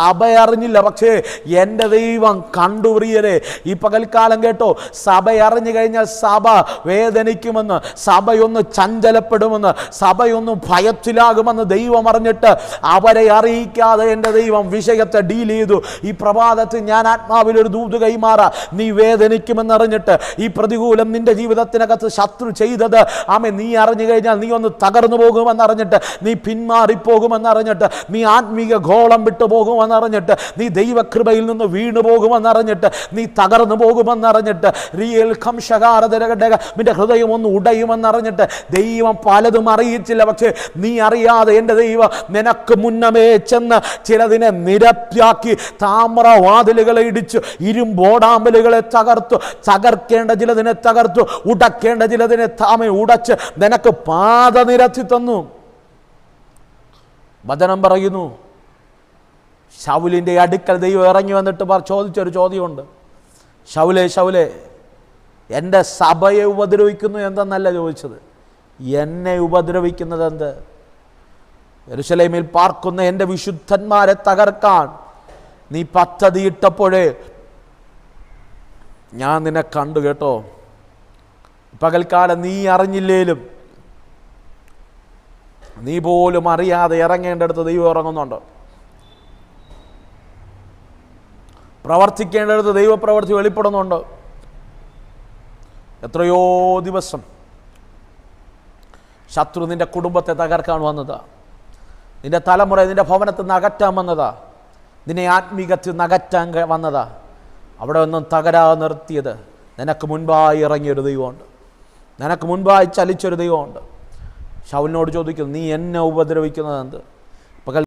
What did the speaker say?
സഭ അറിഞ്ഞില്ല, പക്ഷേ എൻ്റെ ദൈവം കണ്ടു. പ്രിയരെ, ഈ പകൽക്കാലം കേട്ടോ, സഭ അറിഞ്ഞു കഴിഞ്ഞാൽ സഭ വേദനിക്കുമെന്ന്, സഭയൊന്ന് ചഞ്ചലപ്പെടുമെന്ന്, സഭയൊന്ന് ഭയത്തിലാകുമെന്ന് ദൈവം അറിഞ്ഞിട്ട് അവരെ അറിയിക്കാതെ എൻ്റെ ദൈവം വിഷയത്തെ ഡീൽ ചെയ്തു. ഈ പ്രഭാതത്തിൽ ഞാൻ ആത്മാവിലൊരു ദൂത് കൈമാറാ. നീ വേദനിക്കുമെന്നറിഞ്ഞിട്ട്, ഈ പ്രതികൂലം നിന്റെ ജീവിതത്തിനകത്ത് ശത്രു ചെയ്തത് നീ അറിഞ്ഞു കഴിഞ്ഞാൽ നീ ഒന്ന് തകർന്നു പോകുമെന്നറിഞ്ഞിട്ട്, നീ പിന്മാറിപ്പോകുമെന്നറിഞ്ഞിട്ട്, നീ ആത്മീക ഗോളം വിട്ടു പോകുമെന്നറിഞ്ഞിട്ട്, നീ ദൈവകൃപയിൽ നിന്ന് വീണു പോകുമെന്നറിഞ്ഞിട്ട്, നീ തകർന്നു പോകുമെന്നറിഞ്ഞിട്ട്, റിയൽ നിന്റെ ഹൃദയം ഒന്ന് ഉടയുമെന്നറിഞ്ഞിട്ട് ദൈവം പലതും അറിയിച്ചില്ല. പക്ഷേ നീ അറിയാതെ എൻ്റെ ദൈവം നിനക്ക് മുന്നമേ ചെന്ന് ചിലതിനെ നിരപ്പാക്കി, താമ്രവാതിലുകളെ ഇടിച്ചു, ഇരുമ്പോടാമ്പലുകളെ തകർത്തു, തകർക്കേണ്ട ചിലതിനെ തകർത്തു, ഉടക്കേണ്ട ചിലതിനെ ഉടച്ച് നിനക്ക് പാത നിരത്തി തന്നു. വചനം പറയുന്നു, ശൗലിൻ്റെ അടുക്കൽ ദൈവം ഇറങ്ങി വന്നിട്ട് ചോദിച്ചൊരു ചോദ്യമുണ്ട്. ശൗലേ, ശൗലേ, എൻ്റെ സഭയെ ഉപദ്രവിക്കുന്നു എന്തെന്നല്ല ചോദിച്ചത്, എന്നെ ഉപദ്രവിക്കുന്നത് എന്ത്? യെരൂശലേമിൽ പാർക്കുന്ന എൻ്റെ വിശുദ്ധന്മാരെ തകർക്കാൻ നീ പദ്ധതിയിട്ടപ്പോഴേ ഞാൻ നിന്നെ കണ്ടു കേട്ടോ. പകൽക്കാലം നീ അറിഞ്ഞില്ലേലും, നീ പോലും അറിയാതെ ഇറങ്ങേണ്ടടുത്ത് ദൈവം ഇറങ്ങുന്നുണ്ട്. പ്രവർത്തിക്കേണ്ടടുത്ത് ദൈവപ്രവർത്തി വെളിപ്പെടുന്നുണ്ട്. എത്രയോ ദിവസം ശത്രു നിന്റെ കുടുംബത്തെ തകർക്കാൻ വന്നതാ, നിന്റെ തലമുറ നിന്റെ ഭവനത്തിൽ നിന്ന് അകറ്റാൻ വന്നതാ, നിന്നെ ആത്മീകത്തിൽ നിന്ന് അകറ്റാൻ വന്നതാ. അവിടെ ഒന്നും തകരാതെ നിർത്തിയത് നിനക്ക് മുൻപായി ഇറങ്ങിയൊരു ദൈവമുണ്ട്, നിനക്ക് മുൻപായി ചലിച്ചൊരു ദൈവമുണ്ട്. ശൗലിനോട് ചോദിക്കുന്നു, നീ എന്നെ ഉപദ്രവിക്കുന്നത് എന്ത്?